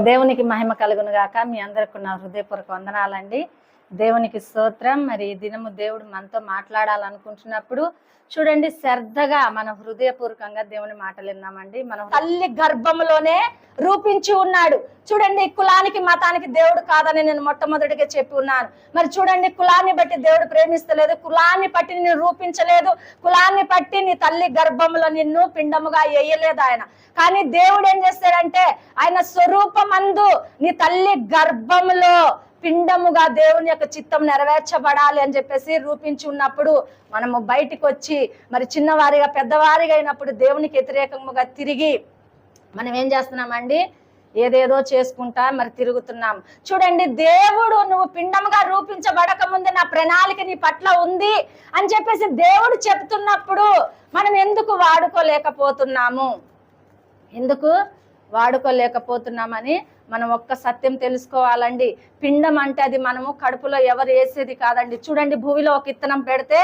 దేవునికి మహిమ కలుగును గాక. మీ అందరికి నా హృదయపూర్వక వందనాలండి. దేవునికి స్తోత్రం. మరి ఈ దినము దేవుడు మనతో మాట్లాడాలనుకుంటున్నప్పుడు చూడండి, శ్రద్ధగా మన హృదయపూర్వకంగా దేవుని మాటలు విన్నామండి. మనం తల్లి గర్భంలోనే రూపించి ఉన్నాడు. చూడండి, కులానికి మతానికి దేవుడు కాదని నేను మొట్టమొదటిగా చెప్పి ఉన్నాను. మరి చూడండి, కులాన్ని బట్టి దేవుడు ప్రేమిస్తలేదు, కులాన్ని బట్టి నిన్ను రూపించలేదు, కులాన్ని బట్టి నీ తల్లి గర్భంలో నిన్ను పిండముగా వేయలేదు ఆయన. కానీ దేవుడు ఏం చేస్తాడంటే ఆయన స్వరూపమందు నీ తల్లి గర్భములో పిండముగా దేవుని యొక్క చిత్తం నెరవేర్చబడాలి అని చెప్పేసి రూపించి ఉన్నప్పుడు మనము బయటికి వచ్చి మరి చిన్నవారిగా పెద్దవారిగా అయినప్పుడు దేవునికి వ్యతిరేకముగా తిరిగి మనం ఏం చేస్తున్నామండి, ఏదేదో చేసుకుంటా మరి తిరుగుతున్నాం. చూడండి, దేవుడు నువ్వు పిండముగా రూపించబడక ముందే నా ప్రణాళిక నీ పట్ల ఉంది అని చెప్పేసి దేవుడు చెప్తున్నప్పుడు మనం ఎందుకు వాడుకోలేకపోతున్నాము? ఎందుకు వాడుకోలేకపోతున్నామని మనం ఒక్క సత్యం తెలుసుకోవాలండి. పిండం అంటే అది మనము కడుపులో ఎవరు వేసేది కాదండి. చూడండి, భూమిలో ఒక ఇత్తనం పెడితే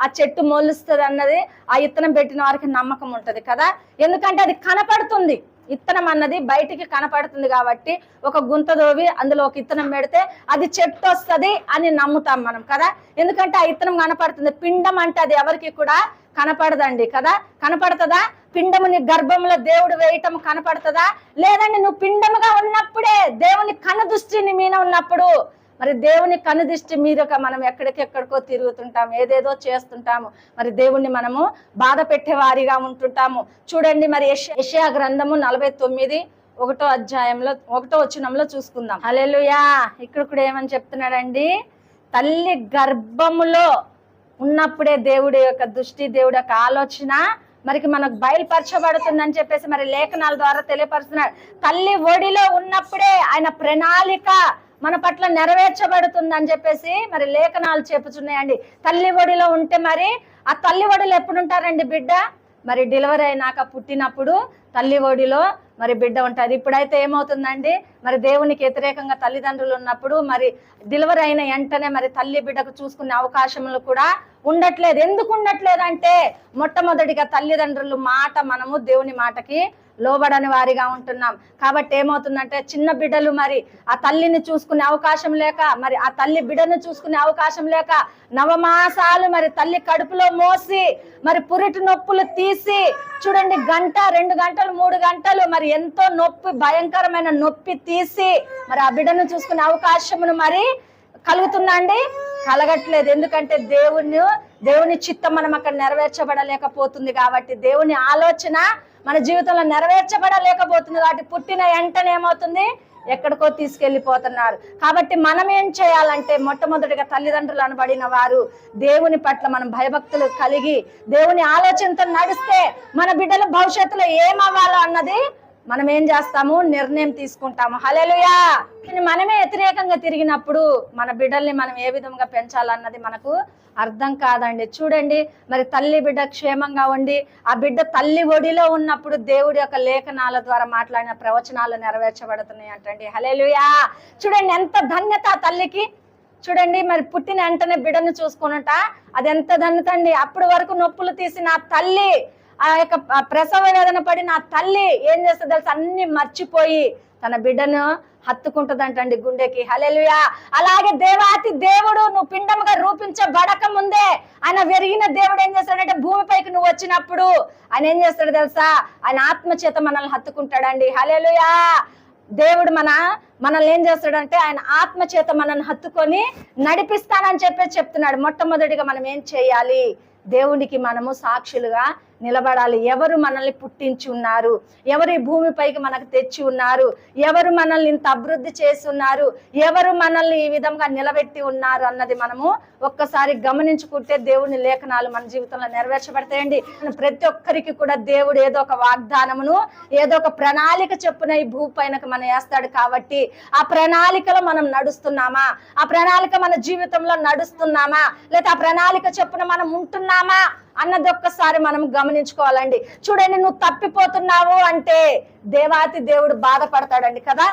ఆ చెట్టు మొలుస్తుంది అన్నది ఆ ఇత్తనం పెట్టిన వారికి నమ్మకం ఉంటుంది కదా. ఎందుకంటే అది కనపడుతుంది, ఇత్తనం అన్నది బయటికి కనపడుతుంది కాబట్టి ఒక గుంత దోవి అందులో ఒక ఇత్తనం పెడితే అది చెట్టు వస్తుంది అని నమ్ముతాం మనం కదా. ఎందుకంటే ఆ ఇత్తనం కనపడుతుంది. పిండం అంటే అది ఎవరికి కూడా కనపడదండి కదా. కనపడుతుందా? పిండము నీ గర్భంలో దేవుడు వేయటం కనపడుతుందా? లేదండి, నువ్వు పిండముగా ఉన్నప్పుడే దేవుని కనుదృష్టి నీ మీద ఉన్నప్పుడు మరి దేవుని కనుదృష్టి మీదక మనం ఎక్కడికెక్కడికో తిరుగుతుంటాము, ఏదేదో చేస్తుంటాము, మరి దేవుణ్ణి మనము బాధ పెట్టే వారిగా ఉంటుంటాము. చూడండి, మరి యెషయా గ్రంథము 49 అధ్యాయంలో 1వ వచనంలో చూసుకుందాం. హల్లెలూయా. ఇక్కడ కూడా ఏమని చెప్తున్నాడండి, తల్లి గర్భములో ఉన్నప్పుడే దేవుడి యొక్క దృష్టి, దేవుడి యొక్క ఆలోచన మరికి మనకు బయలుపరచబడుతుందని చెప్పేసి మరి లేఖనాల ద్వారా తెలియపరుస్తున్నాడు. తల్లి ఒడిలో ఉన్నప్పుడే ఆయన ప్రణాళిక మన పట్ల నెరవేర్చబడుతుందని చెప్పేసి మరి లేఖనాలు చెప్పుచున్నాయండి. తల్లి ఒడిలో ఉంటే మరి ఆ తల్లి ఒడిలో ఎప్పుడు ఉంటారండి బిడ్డ? మరి డెలివరీ అయినాక పుట్టినప్పుడు తల్లి ఒడిలో మరి బిడ్డ ఉంటుంది. ఇప్పుడైతే ఏమవుతుందండి, మరి దేవునికి వ్యతిరేకంగా తల్లిదండ్రులు ఉన్నప్పుడు మరి డెలివరీ అయిన వెంటనే మరి తల్లి బిడ్డకు చూసుకునే అవకాశములు కూడా ఉండట్లేదు. ఎందుకు ఉండట్లేదు అంటే మొట్టమొదటిగా తల్లిదండ్రులు మాట మనము దేవుని మాటకి లోబడని వారిగా ఉంటున్నాం. కాబట్టి ఏమవుతుందంటే చిన్న బిడ్డలు మరి ఆ తల్లిని చూసుకునే అవకాశం లేక, మరి ఆ తల్లి బిడ్డను చూసుకునే అవకాశం లేక నవమాసాలు మరి తల్లి కడుపులో మోసి మరి పురిటి నొప్పులు తీసి చూడండి, 1 గంట 2 గంటలు 3 గంటలు మరి ఎంతో నొప్పి, భయంకరమైన నొప్పి తీసి మరి ఆ బిడ్డను చూసుకునే అవకాశమును మరి కలుగుతుందా అండి? కలగట్లేదు. ఎందుకంటే దేవుని చిత్తం మనం అక్కడ నెరవేర్చబడలేకపోతుంది కాబట్టి, దేవుని ఆలోచన మన జీవితంలో నెరవేర్చబడలేకపోతుంది కాబట్టి పుట్టిన వెంటనే ఏమవుతుంది, ఎక్కడికో తీసుకెళ్లిపోతున్నారు. కాబట్టి మనం ఏం చేయాలంటే మొట్టమొదటిగా తల్లిదండ్రులు అనబడిన వారు దేవుని పట్ల మనం భయభక్తులు కలిగి దేవుని ఆలోచనతో నడిస్తే మన బిడ్డల భవిష్యత్తులో ఏమవ్వాలో అన్నది మనం ఏం చేస్తాము, నిర్ణయం తీసుకుంటాము. హల్లెలూయా. మనమే వ్యతిరేకంగా తిరిగినప్పుడు మన బిడ్డల్ని మనం ఏ విధంగా పెంచాలన్నది మనకు అర్థం కాదండి. చూడండి, మరి తల్లి బిడ్డ క్షేమంగా ఉండి ఆ బిడ్డ తల్లి ఒడిలో ఉన్నప్పుడు దేవుడి యొక్క లేఖనాల ద్వారా మాట్లాడిన ప్రవచనాలు నెరవేర్చబడుతున్నాయి అంటండి. హల్లెలూయా. చూడండి, ఎంత ధన్యత తల్లికి. చూడండి, మరి పుట్టిన వెంటనే బిడ్డను చూసుకున్నట అది ఎంత ధన్యత అండి. అప్పటి వరకు నొప్పులు తీసి నా తల్లి, ఆ యొక్క ప్రసవ వేదన పడి నా తల్లి ఏం చేస్తుంది తెలుసు, అన్ని మర్చిపోయి తన బిడ్డను హత్తుకుంటుందంటండి గుండెకి. హల్లెలూయా. అలాగే దేవాతి దేవుడు నువ్వు పిండముగా రూపించబడక ముందే ఆయన వెరిగిన దేవుడు ఏం చేస్తాడంటే భూమిపైకి నువ్వు వచ్చినప్పుడు ఆయన ఏం చేస్తాడు తెలుసా, ఆయన ఆత్మచేత మనల్ని హత్తుకుంటాడండి. హల్లెలూయా. దేవుడు మనల్ని ఏం చేస్తాడంటే ఆయన ఆత్మచేత మనల్ని హత్తుకొని నడిపిస్తానని చెప్పేసి చెప్తున్నాడు. మొట్టమొదటిగా మనం ఏం చేయాలి, దేవునికి మనము సాక్షులుగా నిలబడాలి. ఎవరు మనల్ని పుట్టించి ఉన్నారు, ఎవరు ఈ భూమిపైకి మనకు తెచ్చి ఉన్నారు, ఎవరు మనల్ని ఇంత అభివృద్ధి చేసి ఉన్నారు, ఎవరు మనల్ని ఈ విధంగా నిలబెట్టి ఉన్నారు అన్నది మనము ఒక్కసారి గమనించుకుంటే దేవుని లేఖనాలు మన జీవితంలో నెరవేర్చబడతాయండి. ప్రతి ఒక్కరికి కూడా దేవుడు ఏదో ఒక వాగ్దానమును, ఏదో ఒక ప్రణాళిక చెప్పున ఈ భూ పైనకు మనం వేస్తాడు. కాబట్టి ఆ ప్రణాళికలో మనం నడుస్తున్నామా, ఆ ప్రణాళిక మన జీవితంలో నడుస్తున్నామా, లేదా ఆ ప్రణాళిక చెప్పున మనం ఉంటున్నామా అన్నది ఒక్కసారి మనం గమనించుకోవాలండి. చూడండి, నువ్వు తప్పిపోతున్నావు అంటే దేవాతి దేవుడు బాధపడతాడండి కదా.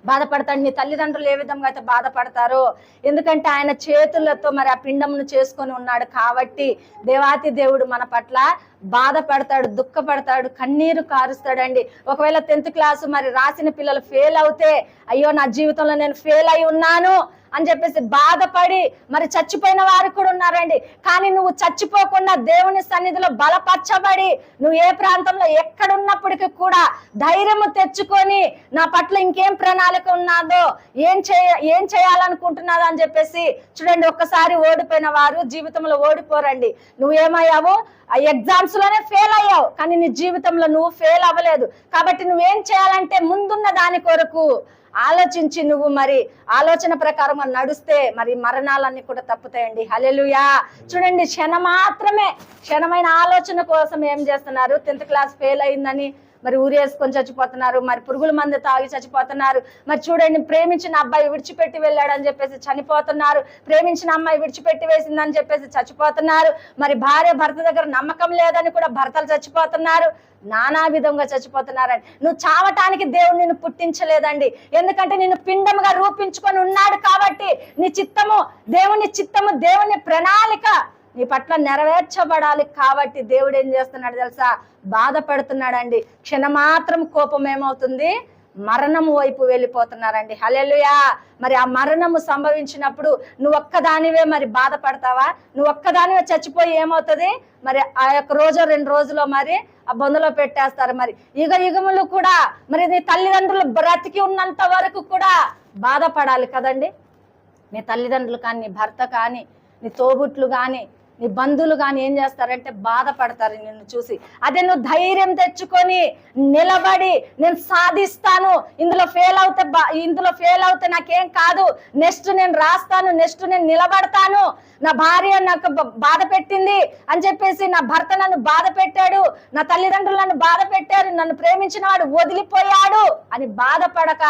బాధపడతాడు. నీ తల్లిదండ్రులు ఏ విధంగా అయితే బాధపడతారో, ఎందుకంటే ఆయన చేతులతో మరి ఆ పిండమును చేసుకొని ఉన్నాడు కాబట్టి దేవాతి దేవుడు మన పట్ల బాధ పడతాడు, దుఃఖపడతాడు, కన్నీరు కారుస్తాడండి. ఒకవేళ 10th క్లాసు మరి రాసిన పిల్లలు ఫెయిల్ అవుతే, అయ్యో నా జీవితంలో నేను ఫెయిల్ అయి ఉన్నాను అని చెప్పేసి బాధపడి మరి చచ్చిపోయిన వారు కూడా ఉన్నారండి. కానీ నువ్వు చచ్చిపోకుండా దేవుని సన్నిధిలో బలపరచబడి నువ్వు ఏ ప్రాంతంలో ఎక్కడున్నప్పటికీ కూడా ధైర్యము తెచ్చుకొని నా పట్ల ఇంకేం ప్రణాళిక ఉన్నదో, ఏం చేయాలనుకుంటున్నాదో అని చెప్పేసి చూడండి. ఒక్కసారి ఓడిపోయిన వారు జీవితంలో ఓడిపోరండి. నువ్వేమయ్యావు? ఆ ఎగ్జామ్స్ లోనే ఫెయిల్ అయ్యావు, కానీ నీ జీవితంలో నువ్వు ఫెయిల్ అవ్వలేదు. కాబట్టి నువ్వేం చేయాలంటే ముందున్న దాని కొరకు ఆలోచించి నువ్వు మరి ఆలోచన ప్రకారం నడుస్తే మరి మరణాలన్నీ కూడా తప్పుతాయండి. హల్లెలూయా. చూడండి, క్షణమైన ఆలోచన కోసం ఏం చేస్తున్నారు? 10th క్లాస్ ఫెయిల్ అయిందని మరి ఊరేసుకొని చచ్చిపోతున్నారు, మరి పురుగుల మందు తాగి చచ్చిపోతున్నారు. మరి చూడండి, ప్రేమించిన అబ్బాయి విడిచిపెట్టి వెళ్ళాడని చెప్పేసి చనిపోతున్నారు, ప్రేమించిన అమ్మాయి విడిచిపెట్టి వేసిందని చెప్పేసి చచ్చిపోతున్నారు. మరి భార్య భర్త దగ్గర నమ్మకం లేదని కూడా భర్తలు చచ్చిపోతున్నారు. నానా విధంగా చచ్చిపోతున్నారండి. నువ్వు చావటానికి దేవుడు నిన్ను పుట్టించలేదండి. ఎందుకంటే నిన్ను పిండముగా రూపించుకొని ఉన్నాడు కాబట్టి నీ చిత్తము దేవుని ప్రణాళిక నీ పట్ల నెరవేర్చబడాలి. కాబట్టి దేవుడు ఏం చేస్తున్నాడు తెలుసా? బాధపడుతున్నాడండి. క్షణమాత్రం కోపం ఏమవుతుంది? మరణము వైపు వెళ్ళిపోతున్నారండి. హల్లెలూయా. మరి ఆ మరణము సంభవించినప్పుడు నువ్వు ఒక్కదానివే మరి బాధపడతావా? నువ్వు ఒక్కదానివే చచ్చిపోయి ఏమవుతుంది? మరి ఆ యొక్క రోజు 2 రోజులో మరి ఆ బొందలో పెట్టేస్తారు. మరి యుగములు కూడా మరి నీ తల్లిదండ్రులు బ్రతికి ఉన్నంత వరకు కూడా బాధపడాలి కదండి. నీ తల్లిదండ్రులు కానీ, నీ భర్త కానీ, నీ తోబుట్లు కానీ, నీ బంధువులు కానీ ఏం చేస్తారంటే బాధపడతారు నిన్ను చూసి. అదే నువ్వు ధైర్యం తెచ్చుకొని నిలబడి నేను సాధిస్తాను, ఇందులో ఫెయిల్ అవుతే నాకేం కాదు, నెక్స్ట్ నేను రాస్తాను, నెక్స్ట్ నేను నిలబడతాను, నా భార్య నాకు బాధ పెట్టింది అని చెప్పేసి, నా భర్త నన్ను బాధ పెట్టాడు, నా తల్లిదండ్రులు నన్ను బాధ పెట్టారు, నన్ను ప్రేమించిన వాడు వదిలిపోయాడు అని బాధపడక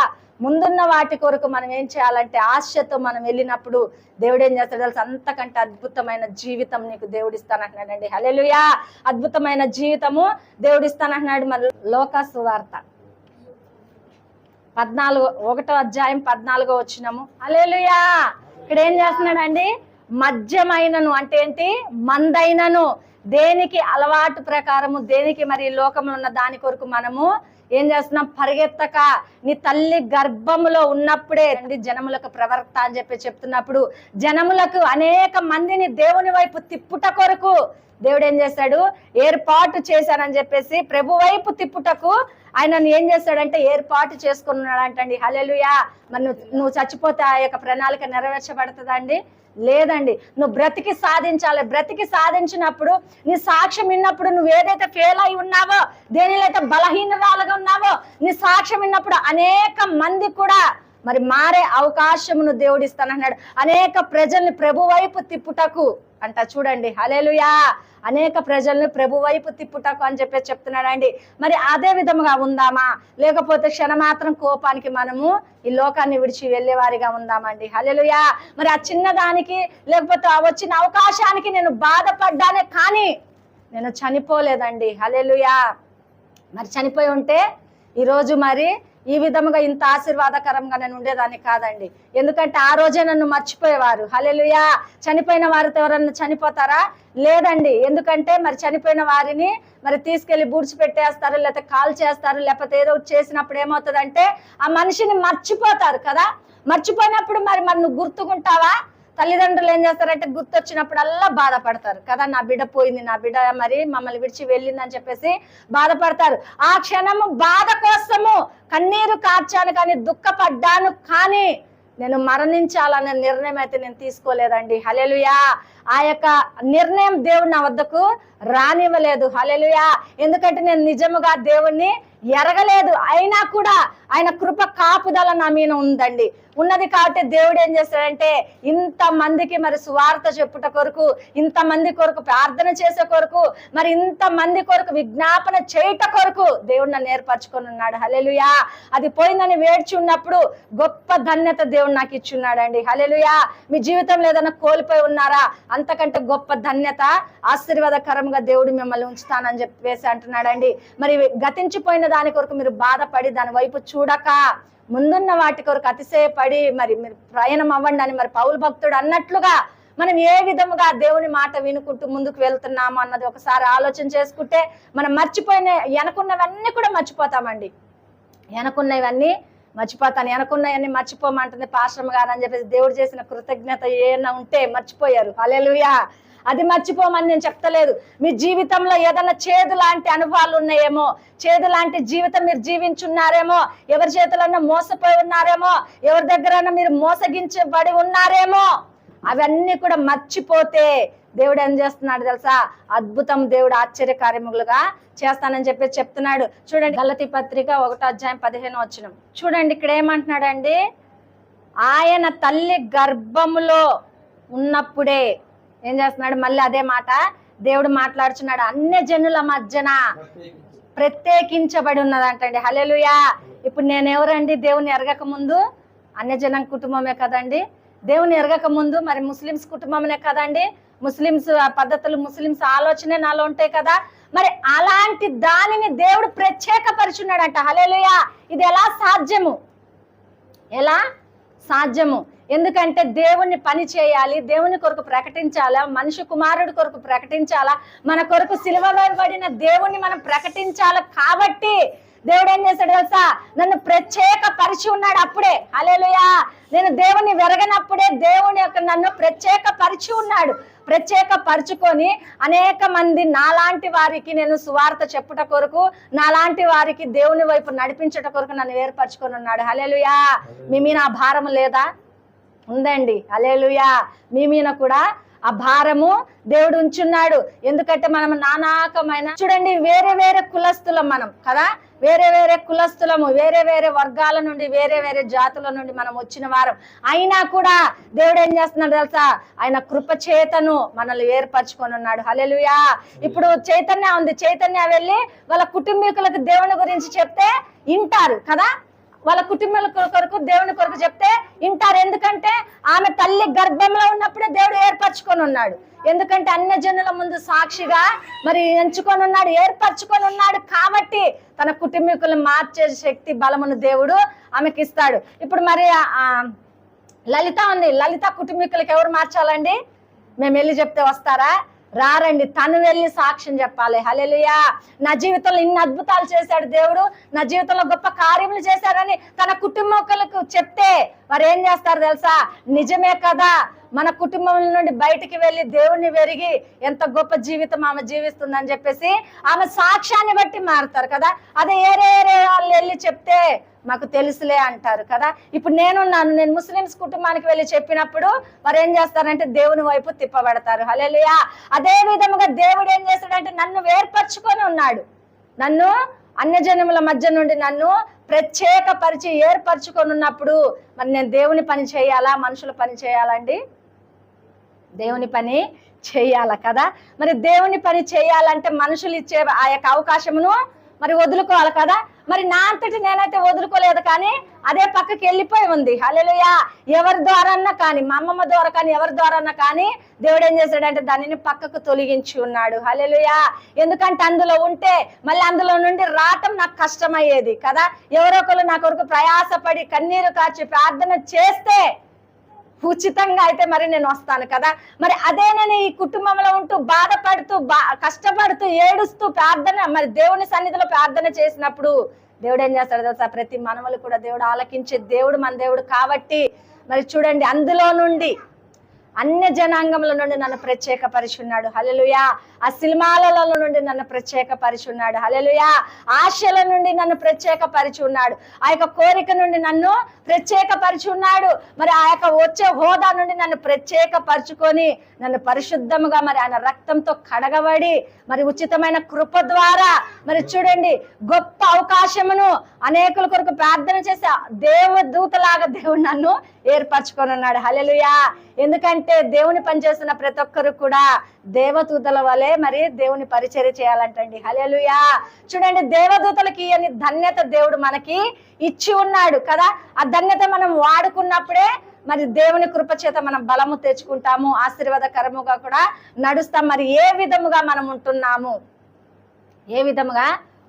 ముందున్న వాటి కొరకు మనం ఏం చేయాలంటే ఆశతో మనం వెళ్ళినప్పుడు దేవుడు ఏం చేస్తాడు తెలుసు? అంతకంటే అద్భుతమైన జీవితం నీకు దేవుడిస్తానంటున్నాడండి. హల్లెలూయా. అద్భుతమైన జీవితము దేవుడిస్తానంటున్నాడు. మరి లోకా సువార్త 1వ అధ్యాయం 14వ వచనము. హల్లెలూయా. ఇక్కడ ఏం చేస్తున్నాడండి? మద్యమైనను అంటే ఏంటి? మందైనను దేనికి అలవాటు ప్రకారము, దేనికి మరి లోకంలో ఉన్న దాని కొరకు మనము ఏం చేస్తున్నాం? పరిగెత్తక నీ తల్లి గర్భములో ఉన్నప్పుడే అండి జనములకు ప్రవర్త అని చెప్తున్నప్పుడు జనములకు అనేక మందిని దేవుని వైపు తిప్పుట కొరకు దేవుడు ఏం చేశాడు? ఏర్పాటు చేశానని చెప్పేసి ప్రభు వైపు తిప్పుటకు ఆయన ఏం చేస్తాడంటే ఏర్పాటు చేసుకున్నాడంటండి. హల్లెలూయా. మరి నువ్వు చచ్చిపోతే ఆ యొక్క ప్రణాళిక నెరవేర్చబడుతుందండి? లేదండి. నువ్వు బ్రతికి సాధించాలి. బ్రతికి సాధించినప్పుడు నీ సాక్ష్యం విన్నప్పుడు నువ్వు ఏదైతే ఫెయిల్ అయి ఉన్నావో, దేనిలో అయితే బలహీనరాలుగా ఉన్నావో, నీ సాక్ష్యం విన్నప్పుడు అనేక మంది కూడా మరి మారే అవకాశమును దేవుడిస్తానన్నాడు. అనేక ప్రజల్ని ప్రభు వైపు తిప్పుటకు అంట. చూడండి, హల్లెలూయా. అనేక ప్రజల్ని ప్రభు వైపు తిప్పుటకు అని చెప్పేసి చెప్తున్నాడండి. మరి అదే విధముగా ఉందామా, లేకపోతే క్షణమాత్రం కోపానికి మనము ఈ లోకాన్ని విడిచి వెళ్ళేవారిగా ఉందామండి? హల్లెలూయా. మరి ఆ చిన్నదానికి లేకపోతే ఆ వచ్చిన అవకాశానికి నేను బాధపడ్డానే కానీ నేను చనిపోలేదండి. హల్లెలూయా. మరి చనిపోయి ఉంటే ఈరోజు మరి ఈ విధముగా ఇంత ఆశీర్వాదకరంగా నేను ఉండేదాన్ని కాదండి. ఎందుకంటే ఆ రోజే నన్ను మర్చిపోయేవారు. హల్లెలూయా. చనిపోయిన వారితో ఎవరన్నా చనిపోతారా? లేదండి. ఎందుకంటే మరి చనిపోయిన వారిని మరి తీసుకెళ్లి బూడ్చి పెట్టేస్తారు, లేకపోతే కాల్ చేస్తారు, లేకపోతే ఏదో చేసినప్పుడు ఏమవుతుందంటే ఆ మనిషిని మర్చిపోతారు కదా. మర్చిపోయినప్పుడు మరి నువ్వు గుర్తుకుంటావా? తల్లిదండ్రులు ఏం చేస్తారంటే గుర్తొచ్చినప్పుడల్లా బాధపడతారు కదా. నా బిడ్డ పోయింది, నా బిడ్డ మరి మమ్మల్ని విడిచి వెళ్ళిందని చెప్పేసి బాధపడతారు. ఆ క్షణము బాధ కోసము కన్నీరు కార్చాను కానీ, దుఃఖపడ్డాను కానీ నేను మరణించాలనే నిర్ణయం అయితే నేను తీసుకోలేదండి. హల్లెలూయా. ఆ యొక్క నిర్ణయం దేవుడు నా వద్దకు రానివ్వలేదు. హల్లెలూయా. ఎందుకంటే నేను నిజముగా దేవుణ్ణి ఎరగలేదు, అయినా కూడా ఆయన కృప కాపుదల నా మీద ఉందండి. ఉన్నది కాబట్టి దేవుడు ఏం చేస్తాడంటే ఇంతమందికి మరి సువార్త చెప్పుట కొరకు, ఇంతమంది కొరకు ప్రార్థన చేసే కొరకు, మరి ఇంతమంది కొరకు విజ్ఞాపన చేయట కొరకు దేవుడు నన్ను ఏర్పరచుకొని ఉన్నాడు. హల్లెలూయా. అది పోయిందని వేడ్చి ఉన్నప్పుడు గొప్ప ధన్యత దేవుడు నాకు ఇచ్చున్నాడండి. హల్లెలూయా. మీ జీవితంలో ఏదైనా కోల్పోయి ఉన్నారా? అంతకంటే గొప్ప ధన్యత, ఆశీర్వాదకరంగా దేవుడు మిమ్మల్ని ఉంచుతానని చెప్పేసి అంటున్నాడండి. మరి గతించిపోయిన దాని కొరకు మీరు బాధపడి దాని వైపు చూడక ముందున్న వాటి కొరకు అతిశయపడి మరి మీరు ప్రయాణం అవ్వండి అని మరి పౌలు భక్తుడు అన్నట్లుగా మనం ఏ విధముగా దేవుని మాట వినుకుంటూ ముందుకు వెళ్తున్నాము అన్నది ఒకసారి ఆలోచన చేసుకుంటే మనం మర్చిపోయిన వెనకున్నవన్నీ కూడా మర్చిపోతామండి. వెనకున్నవన్నీ వెనకున్నవన్నీ మర్చిపోమంటుంది పాస్టమ్ గారు అని చెప్పేసి దేవుడు చేసిన కృతజ్ఞత ఏమైనా ఉంటే మర్చిపోయారు. హల్లెలూయా. అది మర్చిపోమని నేను చెప్తలేదు. మీ జీవితంలో ఏదైనా చేదు లాంటి అనుభవాలు ఉన్నాయేమో, చేదు లాంటి జీవితం మీరు జీవించున్నారేమో, ఎవరి చేతులన్నా మోసపోయి ఉన్నారేమో, ఎవరి దగ్గరన్నా మీరు మోసగించబడి ఉన్నారేమో, అవన్నీ కూడా మర్చిపోతే దేవుడు ఏం చేస్తున్నాడు తెలుసా? అద్భుతం దేవుడు ఆశ్చర్యకార్యములుగా చేస్తానని చెప్పేసి చెప్తున్నాడు. చూడండి గలతీ పత్రిక 1:15 చూడండి, ఇక్కడ ఏమంటున్నాడండి? ఆయన తల్లి గర్భములో ఉన్నప్పుడే ఏం చేస్తున్నాడు? మళ్ళీ అదే మాట దేవుడు మాట్లాడుచున్నాడు. అన్య జనుల మధ్యన ప్రత్యేకించబడి ఉన్నదంటండి. హల్లెలూయా. ఇప్పుడు నేను ఎవరండి? దేవుని ఎరగక ముందు అన్యజనం కుటుంబమే కదండి. దేవుని ఎరగక ముందు మరి ముస్లిమ్స్ కుటుంబమే కదండి. ముస్లిమ్స్ పద్ధతులు, ముస్లిమ్స్ ఆలోచనే నాలో ఉంటాయి కదా. మరి అలాంటి దానిని దేవుడు ప్రత్యేకపరుచున్నాడంట. హల్లెలూయా. ఇది ఎలా సాధ్యము? ఎలా సాధ్యము? ఎందుకంటే దేవుణ్ణి పని చేయాలి, దేవుని కొరకు ప్రకటించాలా, మనిషి కుమారుడి కొరకు ప్రకటించాలా, మన కొరకు సిలువ వేయబడిన దేవుణ్ణి మనం ప్రకటించాలి. కాబట్టి దేవుడు ఏం చేశాడు తెలుసా? నన్ను ప్రత్యేక పరిచి ఉన్నాడు అప్పుడే. హల్లెలూయా. నేను దేవుని వెరగనప్పుడే దేవుని యొక్క నన్ను ప్రత్యేక పరిచి ఉన్నాడు. ప్రత్యేక పరుచుకొని అనేక మంది నాలాంటి వారికి నేను సువార్త చెప్పుట కొరకు, నాలాంటి వారికి దేవుని వైపు నడిపించట కొరకు నన్ను ఏర్పరచుకొని ఉన్నాడు. హల్లెలూయా. మీ మీద ఆ భారం లేదా? ఉందండి. హల్లెలూయా. మీ మీద కూడా ఆ భారము దేవుడు ఉంచున్నాడు. ఎందుకంటే మనం నానాకమైన చూడండి, వేరే వేరే కులస్తులం మనం కదా, వేరే వేరే కులస్తులము, వేరే వేరే వర్గాల నుండి, వేరే వేరే జాతుల నుండి మనం వచ్చిన వారం. అయినా కూడా దేవుడు ఏం చేస్తున్నాడు తెలుసా? ఆయన కృప చేతను మనల్ని ఏర్పరచుకొని ఉన్నాడు. హల్లెలూయా. ఇప్పుడు చైతన్య ఉంది, చైతన్య వెళ్ళి వాళ్ళ కుటుంబీకులకు దేవుని గురించి చెప్తే వింటారు కదా, వాళ్ళ కుటుంబాల కొరకు దేవుని కొరకు చెప్తే వింటారు. ఎందుకంటే ఆమె తల్లి గర్భంలో ఉన్నప్పుడే దేవుడు ఏర్పరచుకొని ఉన్నాడు. ఎందుకంటే అన్య జనుల ముందు సాక్షిగా మరి ఎంచుకొని ఉన్నాడు, ఏర్పరచుకొని ఉన్నాడు. కాబట్టి తన కుటుంబీకులను మార్చే శక్తి, బలమును దేవుడు ఆమెకి ఇస్తాడు. ఇప్పుడు మరి లలిత ఉంది, లలిత కుటుంబీకులకు ఎవరు మార్చాలండి? మేము వెళ్ళి చెప్తే వస్తారా? రారండి. తను వెళ్ళి సాక్ష్యం చెప్పాలి. హల్లెలూయా. నా జీవితంలో ఇన్ని అద్భుతాలు చేశాడు దేవుడు, నా జీవితంలో గొప్ప కార్యములు చేశారని తన కుటుంబీకులకు చెప్తే వారు ఏం చేస్తారు తెలుసా? నిజమే కదా, మన కుటుంబం నుండి బయటికి వెళ్ళి దేవుణ్ణి వెరిగి ఎంత గొప్ప జీవితం ఆమె జీవిస్తుందని చెప్పేసి ఆమె సాక్ష్యాన్ని బట్టి మారుతారు కదా. అదే ఏరే వాళ్ళు వెళ్ళి చెప్తే మాకు తెలుసులే అంటారు కదా. ఇప్పుడు నేను ముస్లిమ్స్ కుటుంబానికి వెళ్ళి చెప్పినప్పుడు వారు ఏం చేస్తారంటే దేవుని వైపు తిప్పబడతారు. హల్లెలూయా. అదే విధముగా దేవుడు ఏం చేస్తాడంటే నన్ను ఏర్పరచుకొని ఉన్నాడు. నన్ను అన్యజనముల మధ్య నుండి నన్ను ప్రత్యేకపరిచి ఏర్పరచుకొని ఉన్నప్పుడు మరి నేను దేవుని పని చేయాలా, మనుషుల పని చేయాలండి? దేవుని పని చేయాల కదా. మరి దేవుని పని చేయాలంటే మనుషులు ఇచ్చే ఆ యొక్క అవకాశమును మరి వదులుకోవాలి కదా. మరి నా అంతటి నేనైతే వదులుకోలేదు, కానీ అదే పక్కకి వెళ్ళిపోయి ఉంది. హల్లెలూయా. ఎవరి ద్వారాన్నా కానీ, మా అమ్మమ్మ ద్వారా కానీ, ఎవరి ద్వారాన్నా కానీ దేవుడు ఏం చేశాడంటే దానిని పక్కకు తొలగించి ఉన్నాడు. హల్లెలూయా. ఎందుకంటే అందులో ఉంటే మళ్ళీ అందులో నుండి రావటం నాకు కష్టమయ్యేది కదా. ఎవరో ఒకరు నా కొరకు ప్రయాసపడి కన్నీరు కార్చి ప్రార్థన చేస్తే ఉచితంగా అయితే మరి నేను వస్తాను కదా. మరి అదే నేను ఈ కుటుంబంలో ఉంటూ బాధపడుతూ కష్టపడుతూ ఏడుస్తూ ప్రార్థన మరి దేవుని సన్నిధిలో ప్రార్థన చేసినప్పుడు దేవుడు ఏం చేస్తాడు తెలుసా? ప్రతి మనవలు కూడా దేవుడు ఆలకించే దేవుడు మన దేవుడు కాబట్టి మరి చూడండి, అందులో నుండి అన్య జనాంగముల నుండి నన్ను ప్రత్యేకపరిచున్నాడు. హల్లెలూయా. ఆ సినిమాలలో నుండి నన్ను ప్రత్యేకపరిచున్నాడు. హల్లెలూయా. ఆశల నుండి నన్ను ప్రత్యేకపరిచి ఉన్నాడు. ఆ యొక్క కోరిక నుండి నన్ను ప్రత్యేకపరిచి ఉన్నాడు. మరి ఆ యొక్క వచ్చే హోదా నుండి నన్ను ప్రత్యేకపరుచుకొని నన్ను పరిశుద్ధముగా మరి ఆయన రక్తంతో కడగబడి మరి ఉచితమైన కృప ద్వారా మరి చూడండి గొప్ప అవకాశమును అనేకుల కొరకు ప్రార్థన చేసే దేవదూతలాగా దేవుడు నన్ను ఏర్పరచుకొని ఉన్నాడు. హల్లెలూయా. ఎందుకంటే దేవుని పనిచేస్తున్న ప్రతి ఒక్కరు కూడా దేవదూతల వలె మరి దేవుని పరిచర్య చేయాలంటండి. హల్లెలూయా. చూడండి, దేవదూతలకి అని ధన్యత దేవుడు మనకి ఇచ్చి ఉన్నాడు కదా. ఆ ధన్యత మనం వాడుకున్నప్పుడే మరి దేవుని కృప చేత మనం బలము తెచ్చుకుంటాము, ఆశీర్వాదకరముగా కూడా నడుస్తాం. మరి ఏ విధముగా మనం ఉంటున్నాము, ఏ విధముగా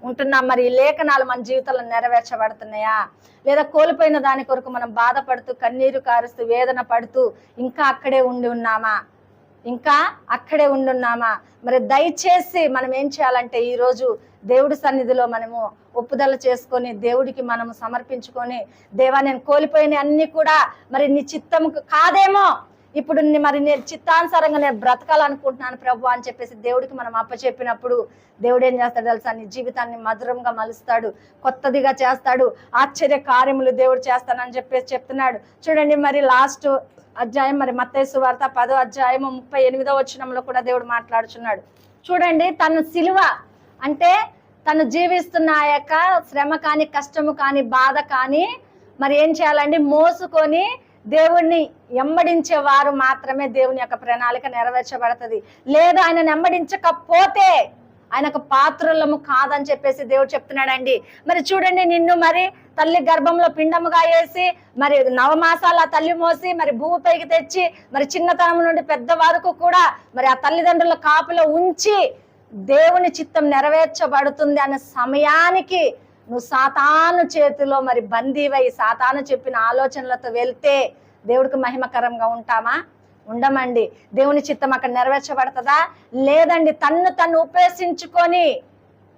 ఉంటున్నాం? మరి ఈ లేఖనాలు మన జీవితంలో నెరవేర్చబడుతున్నాయా, లేదా కోల్పోయిన దాని కొరకు మనం బాధపడుతూ కన్నీరు కారుస్తూ వేదన పడుతూ ఇంకా అక్కడే ఉండి ఉన్నామా? ఇంకా అక్కడే ఉండున్నామా? మరి దయచేసి మనం ఏం చేయాలంటే ఈరోజు దేవుడి సన్నిధిలో మనము ఒప్పుదల చేసుకొని దేవుడికి మనము సమర్పించుకొని, దేవా నేను కోల్పోయిన అన్ని కూడా మరి నీ చిత్తము కాదేమో, ఇప్పుడు మరి నేను చిత్తానుసారంగా నేను బ్రతకాలనుకుంటున్నాను ప్రభు అని చెప్పేసి దేవుడికి మనం అప్పచెప్పినప్పుడు దేవుడు ఏం చేస్తాడు తెలుసా? నీ జీవితాన్ని మధురంగా మలుస్తాడు, కొత్తదిగా చేస్తాడు, ఆశ్చర్య కార్యములు దేవుడు చేస్తానని చెప్పేసి చెప్తున్నాడు. చూడండి మరి లాస్ట్ అధ్యాయం మరి మత్తయి సువార్త 10వ అధ్యాయం 38వ వచనంలో కూడా దేవుడు మాట్లాడుచున్నాడు. చూడండి, తన సిలువ అంటే తను జీవిస్తున్న ఆ యొక్క శ్రమ కానీ కష్టము కానీ బాధ కానీ మరి ఏం చేయాలండి? మోసుకొని దేవుణ్ణి వెంబడించే వారు మాత్రమే దేవుని యొక్క ప్రణాళిక నెరవేర్చబడుతుంది. లేదా ఆయన వెంబడించకపోతే ఆయనకు పాత్రులము కాదని చెప్పేసి దేవుడు చెప్తున్నాడండి. మరి చూడండి, నిన్ను మరి తల్లి గర్భంలో పిండముగా వేసి మరి 9 మాసాలు ఆ తల్లి మోసి మరి భూమిపైకి తెచ్చి మరి చిన్నతనం నుండి పెద్ద వరకు కూడా మరి ఆ తల్లిదండ్రుల కాపులో ఉంచి దేవుని చిత్తం నెరవేర్చబడుతుంది అనే సమయానికి నువ్వు సాతాను చేతిలో మరి బందీవై సాతాను చెప్పిన ఆలోచనలతో వెళ్తే దేవుడికి మహిమకరంగా ఉంటామా? ఉండమండి. దేవుని చిత్తం అక్కడ నెరవేర్చబడుతుందా? లేదండి. తన్ను ఉపేక్షించుకొని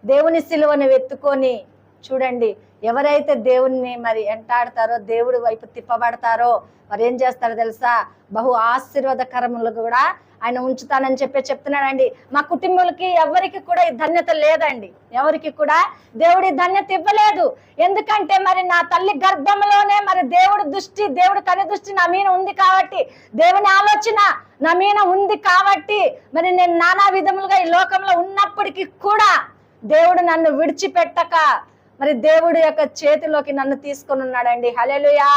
దేవుని సిలువను వెతుకొని, చూడండి, ఎవరైతే దేవుణ్ణి మరి ఎంటాడతారో దేవుడి వైపు తిప్పబడతారో మరి ఏం చేస్తారో తెలుసా? బహు ఆశీర్వాదకరములు కూడా ఆయన ఉంచుతానని చెప్తున్నాడండి. మా కుటుంబాలకి ఎవరికి కూడా ఈ ధన్యత లేదండి. ఎవరికి కూడా దేవుడి ధన్యత ఇవ్వలేదు. ఎందుకంటే మరి నా తల్లి గర్భంలోనే మరి దేవుడి కని దృష్టి నా మీద ఉంది కాబట్టి, దేవుని ఆలోచన నా మీద ఉంది కాబట్టి మరి నేను నానా విధములుగా ఈ లోకంలో ఉన్నప్పటికీ కూడా దేవుడు నన్ను విడిచిపెట్టక మరి దేవుడి యొక్క చేతిలోకి నన్ను తీసుకొని ఉన్నాడండి. హల్లెలూయా.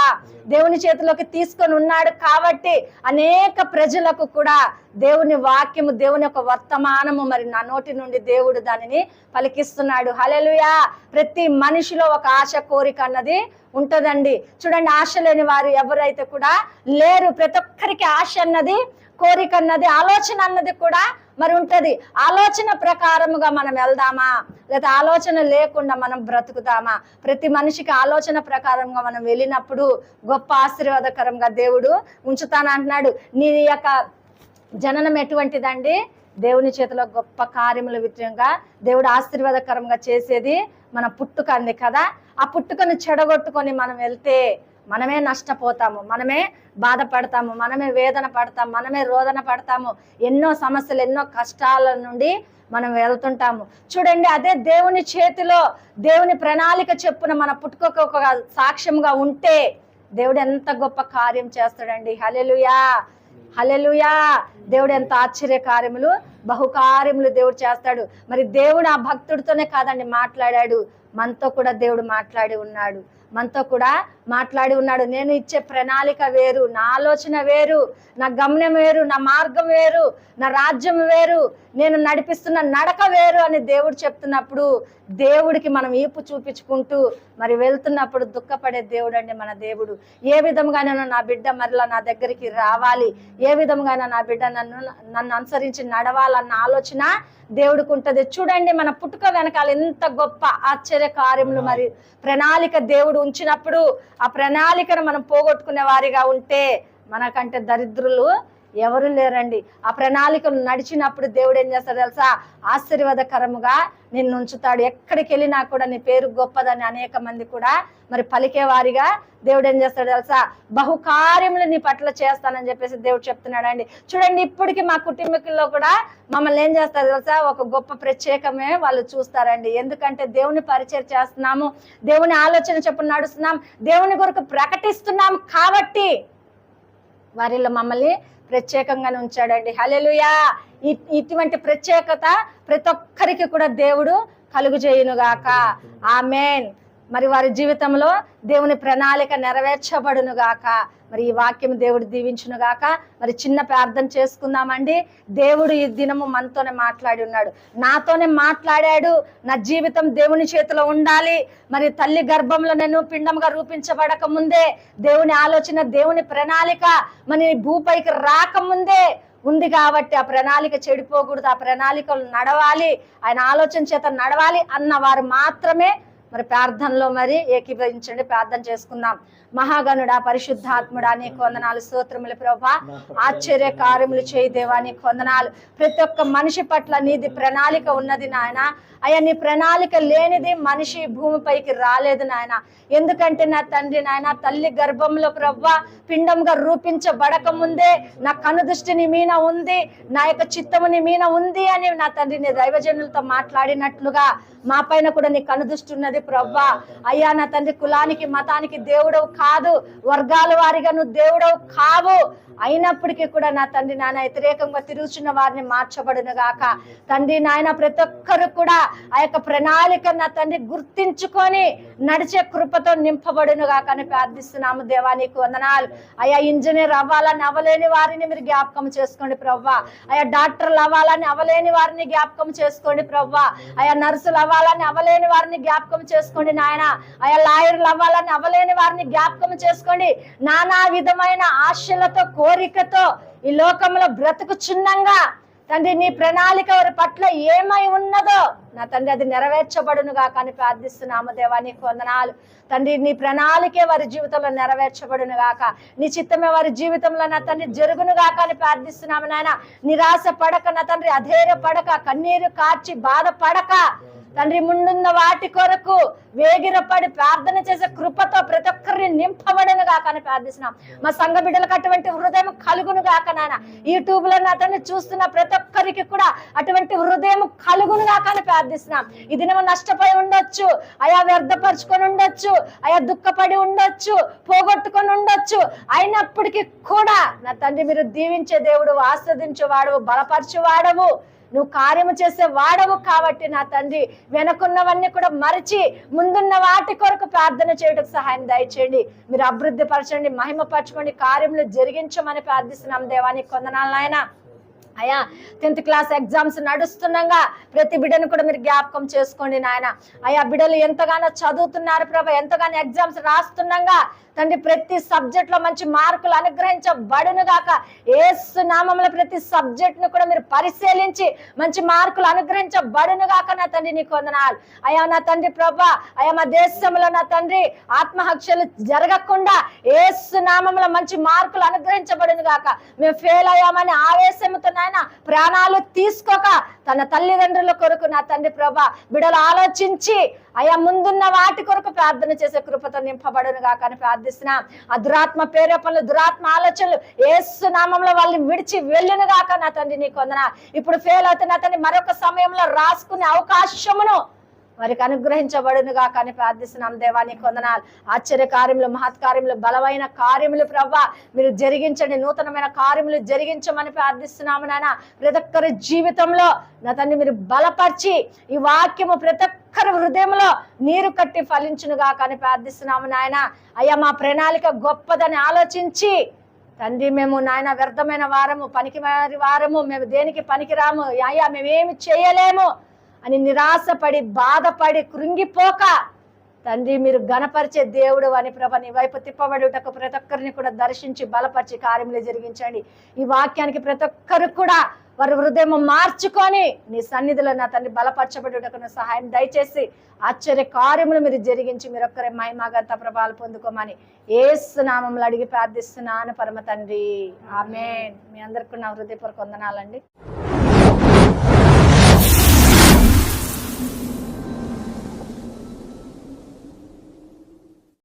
దేవుని చేతిలోకి తీసుకొని ఉన్నాడు కాబట్టి అనేక ప్రజలకు కూడా దేవుని వాక్యము, దేవుని యొక్క వర్తమానము మరి నా నోటి నుండి దేవుడు దానిని పలికిస్తున్నాడు. హల్లెలూయా. ప్రతి మనిషిలో ఒక ఆశ, కోరిక అన్నది ఉంటదండి. చూడండి, ఆశ లేని వారు ఎవరైతే కూడా లేరు. ప్రతి ఒక్కరికి ఆశ అన్నది, కోరిక అన్నది, ఆలోచన అన్నది కూడా మరి ఉంటది. ఆలోచన ప్రకారముగా మనం వెళ్దామా, లేదా ఆలోచన లేకుండా మనం బ్రతుకుతామా? ప్రతి మనిషికి ఆలోచన ప్రకారంగా మనం వెళ్ళినప్పుడు గొప్ప ఆశీర్వాదకరంగా దేవుడు ఉంచుతానంటున్నాడు. నీ యొక్క జననం ఎటువంటిదండి? దేవుని చేతిలో గొప్ప కార్యముల విధంగా దేవుడు ఆశీర్వాదకరంగా చేసేది మన పుట్టుక అంది కదా. ఆ పుట్టుకను చెడగొట్టుకొని మనం వెళ్తే మనమే నష్టపోతాము, మనమే బాధపడతాము, మనమే వేదన పడతాము, మనమే రోదన పడతాము. ఎన్నో సమస్యలు, ఎన్నో కష్టాల నుండి మనం వెళ్తుంటాము. చూడండి, అదే దేవుని చేతిలో దేవుని ప్రణాళిక చెప్పున మన పుట్టుకకు ఒక సాక్ష్యంగా ఉంటే దేవుడు ఎంత గొప్ప కార్యం చేస్తాడండి. హల్లెలూయా, హల్లెలూయా. దేవుడు ఎంత ఆశ్చర్య కార్యములు, బహుకార్యములు దేవుడు చేస్తాడు. మరి దేవుడు ఆ భక్తుడితోనే కాదండి మాట్లాడాడు, మనతో కూడా దేవుడు మాట్లాడి ఉన్నాడు. నేను ఇచ్చే ప్రణాళిక వేరు, నా ఆలోచన వేరు, నా గమ్యం వేరు, నా మార్గం వేరు, నా రాజ్యం వేరు, నేను నడిపిస్తున్న నడక వేరు అని దేవుడు చెప్తున్నప్పుడు దేవుడికి మనం ఈపు చూపించుకుంటూ మరి వెళ్తున్నప్పుడు దుఃఖపడే దేవుడు అండి మన దేవుడు. ఏ విధంగానైనా నా బిడ్డ మరలా నా దగ్గరికి రావాలి, ఏ విధంగానైనా నా బిడ్డ నన్ను అనుసరించి నడవాలన్న ఆలోచన దేవుడికి ఉంటది. చూడండి, మన పుట్టుక వెనకాల ఎంత గొప్ప ఆశ్చర్య కార్యములు మరి ప్రణాళిక దేవుడు ఉంచినప్పుడు ఆ ప్రణాళికను మనం పోగొట్టుకునే వారిగా ఉంటే మనకంటే దరిద్రులు ఎవరు లేరండి. ఆ ప్రణాళికను నడిచినప్పుడు దేవుడు ఏం చేస్తాడు తెలుసా? ఆశీర్వాదకరముగా నిన్ను ఉంచుతాడు. ఎక్కడికి వెళ్ళినా కూడా నీ పేరు గొప్పదని అనేక మంది కూడా మరి పలికేవారిగా దేవుడు ఏం చేస్తాడు తెలుసా? బహుకార్యములు నీ పట్ల చేస్తానని చెప్పేసి దేవుడు చెప్తున్నాడండి. చూడండి, ఇప్పటికి మా కుటుంబీకుల్లో కూడా మమ్మల్ని ఏం చేస్తారు తెలుసా? ఒక గొప్ప ప్రత్యేకమే వాళ్ళు చూస్తారండి. ఎందుకంటే దేవుని పరిచయం చేస్తున్నాము, దేవుని ఆలోచన చెప్పున నడుస్తున్నాం, దేవుని కొరకు ప్రకటిస్తున్నాం కాబట్టి వారిలో మమ్మల్ని ప్రత్యేకంగానే ఉంచాడండి. హల్లెలూయా. ఇటువంటి ప్రత్యేకత ప్రతి ఒక్కరికి కూడా దేవుడు కలుగుజేయునుగాక. ఆమేన్. మరి వారి జీవితంలో దేవుని ప్రణాళిక నెరవేర్చబడునుగాక. మరి ఈ వాక్యం దేవుడు దీవించునుగాక. మరి చిన్న ప్రార్థన చేసుకుందామండి. దేవుడు ఈ దినము మనతోనే మాట్లాడి ఉన్నాడు, నాతోనే మాట్లాడాడు. నా జీవితం దేవుని చేతిలో ఉండాలి. మరి తల్లి గర్భంలో నేను పిండంగా రూపించబడక ముందే దేవుని ఆలోచన, దేవుని ప్రణాళిక మరి భూపైకి రాకముందే ఉంది కాబట్టి ఆ ప్రణాళిక చెడిపోకూడదు, ఆ ప్రణాళికలు నడవాలి, ఆయన ఆలోచన చేత నడవాలి అన్న వారు మాత్రమే మరి ప్రార్థనలో మరి ఏకీభవించండి, ప్రార్థన చేసుకుందాం. మహాగణుడా, పరిశుద్ధాత్ముడా, నీకు వందనాలు, స్తోత్రములు ప్రభా. ఆశ్చర్య కార్యములు చేయి దేవా, నీకు వందనాలు. ప్రతి ఒక్క మనిషి పట్ల నీది ప్రణాళిక ఉన్నది నాయన. అయ్యా, నీ ప్రణాళిక లేనిది మనిషి భూమిపైకి రాలేదు నాయన. ఎందుకంటే నా తండ్రి నాయన, తల్లి గర్భంలో ప్రవ్వా పిండంగా రూపించబడక ముందే నా కనుదృష్టి నీ మీన ఉంది, నా యొక్క చిత్తము నీ మీన ఉంది అని నా తండ్రి నీ దైవజనులతో మాట్లాడినట్లుగా మా పైన కూడా నీ కనుదృష్టి ఉన్నది ప్రవ్వా. అయ్యా నా తండ్రి, కులానికి మతానికి దేవుడవు కాదు, వర్గాల వారిగా నువ్వు దేవుడవు కావు. అయినప్పటికీ కూడా నా తండ్రి నాయన, వ్యతిరేకంగా తిరుగుచున్న వారిని మార్చబడును గాక. తండ్రి నాయన, ప్రతి ఒక్కరు కూడా ఆ యొక్క ప్రణాళిక నా తండ్రి గుర్తించుకొని నడిచే కృపతో నింపబడును గాక అని ప్రార్థిస్తున్నాము దేవా, నీకు వందనాలు. అయ్యా, ఇంజనీర్ అవ్వాలని అవలేని వారిని మీరు జ్ఞాపకం చేసుకోండి ప్రవ్వా. అయ్యా, డాక్టర్లు అవ్వాలని అవలేని వారిని జ్ఞాపకం చేసుకోండి ప్రవ్వా. అయ్యా, నర్సులు అవ్వాలని అవలేని వారిని జ్ఞాపకం చేసుకోండి నాయన. అయ్యా, లాయర్లు అవ్వాలని అవలేని వారిని జ్ఞాపకం చేసుకోండి. నానా విధమైన ఆశలతో, కోరికతో ఈ లోకంలో బ్రతుకుచున్నంగా తండ్రి నీ ప్రణాళిక వారి పట్ల ఏమై ఉన్నదో నా తండ్రి అది నెరవేర్చబడునుగా కానీ ప్రార్థిస్తున్నాము దేవా, నీకు వందనాలు. తండ్రి, నీ ప్రణాళికే వారి జీవితంలో నెరవేర్చబడును గాక, నీ చిత్తమే వారి జీవితంలో నా తండ్రి జరుగును గాక అని ప్రార్థిస్తున్నాము నాయన. నిరాశ పడక నా తండ్రి, అధైర్య పడక, కన్నీరు కార్చి బాధపడక తండ్రి, ముందున్న వాటి కొరకు వేగిరపడి ప్రార్థన చేసే కృపతో ప్రతి ఒక్కరిని నింపబడను గాక అని ప్రార్థిస్తున్నాం. మా సంఘ బిడ్డలకు అటువంటి హృదయం కలుగును గాక నాయన. యూట్యూబ్ లో నా తండ్రి చూస్తున్న ప్రతి ఒక్కరికి కూడా అటువంటి హృదయం కలుగును గాక అని ప్రార్థిస్తున్నాం. ఈ దినము నష్టపోయి ఉండొచ్చు, అయా వ్యర్థపరుచుకొని ఉండొచ్చు, అయా దుఃఖపడి ఉండొచ్చు, పోగొట్టుకొని ఉండొచ్చు. అయినప్పటికీ కూడా నా తండ్రి, మీరు దీవించే దేవుడు, ఆస్వాదించేవాడవు, బలపరచువాడవు, నువ్వు కార్యము చేసే వాడవు కాబట్టి నా తండ్రి, వెనకున్నవన్నీ కూడా మరిచి ముందున్న వాటి కొరకు ప్రార్థన చేయడానికి సహాయం దయచేయండి. మీరు అభివృద్ధి పరచండి, మహిమపరచుకోండి, కార్యములు జరిగించమని ప్రార్థిస్తున్నాం దేవా, నీకు వందనాలు నాయన. అయ్యా, 10th క్లాస్ ఎగ్జామ్స్ నడుస్తుండగా ప్రతి బిడ్డను కూడా మీరు జ్ఞాపకం చేసుకోండి నాయన. అయ్యా, బిడ్డలు ఎంతగానో చదువుతున్నారు ప్రభా, ఎంతగానో ఎగ్జామ్స్ రాస్తుండగా తండ్రి, ప్రతి సబ్జెక్ట్ లో మంచి మార్కులు అనుగ్రహించబడును గాక. యేసు నామములో ప్రతి సబ్జెక్ట్ ను కూడా మీరు పరిశీలించి మంచి మార్కులు అనుగ్రహించబడును గాక నా తండ్రి, నీకు వందనాలు. అయ్యా నా తండ్రి ప్రభా, అయ్యా మా దేశంలో నా తండ్రి ఆత్మహత్యలు జరగకుండా యేసు నామములో మంచి మార్కులు అనుగ్రహించబడును గాక. మేము ఫెయిల్ అయ్యామని ఆవేశంతో నాయన ప్రాణాలు తీసుకోక తన తల్లిదండ్రుల కొరకు నా తండ్రి ప్రభా బిడ్డలు ఆలోచించి అయ్యా ముందున్న వాటి కొరకు ప్రార్థన చేసే కృపతో నింపబడును గాక అని ప్రార్థిస్తున్నాం. ఆ దురాత్మ ప్రేరేపణలు, దురాత్మ ఆలోచనలు యేసు నామంలో వాళ్ళని విడిచి వెళ్ళును గాక నా తండ్రి, నీకు వందనాలు. ఇప్పుడు ఫెయిల్ అవుతున్న నా తండ్రి, మరొక సమయంలో రాసుకునే అవకాశమును వారికి అనుగ్రహించబడును గాక అని ప్రార్థిస్తున్నాం దేవా, నీకు వందనాలు. ఆశ్చర్య కార్యములు, మహత్కార్యములు, బలమైన కార్యములు ప్రభా మీరు జరిగించండి, నూతనమైన కార్యములు జరిగించమని ప్రార్థిస్తున్నాము నాయన. ప్రతి ఒక్కరి జీవితంలో నా తండ్రి మీరు బలపరిచి ఈ వాక్యము ప్రతి ఒక్కరి హృదయంలో నీరు కట్టి ఫలించును గాక అని ప్రార్థిస్తున్నాము నాయన. అయ్యా, మా ప్రణాళిక గొప్పదని ఆలోచించి తండ్రి, మేము నాయన వ్యర్థమైన వారము, పనికి వారము, మేము దేనికి పనికిరాము, అయ్యా మేమేమి చేయలేము అని నిరాశపడి బాధపడి కృంగిపోక తండ్రి మీరు గణపరిచే దేవుడు అని ప్రభా నీ వైపు తిప్పబడుటకు ప్రతి ఒక్కరిని కూడా దర్శించి బలపరిచి కార్యములు జరిగించండి. ఈ వాక్యానికి ప్రతి ఒక్కరు కూడా వారి హృదయం మార్చుకొని నీ సన్నిధిలో నా తండ్రి బలపరచబడుటకు సహాయం దయచేసి ఆశ్చర్య కార్యములు మీరు జరిగించి మీరు ఒక్కరే మహిమగంత ప్రభావాలు పొందుకోమని యేసు నామములో అడిగి ప్రార్థిస్తున్నాను పరమ తండ్రి, ఆమేన్. మీ అందరికీ నా హృదయపూర్వక వందనాలండి.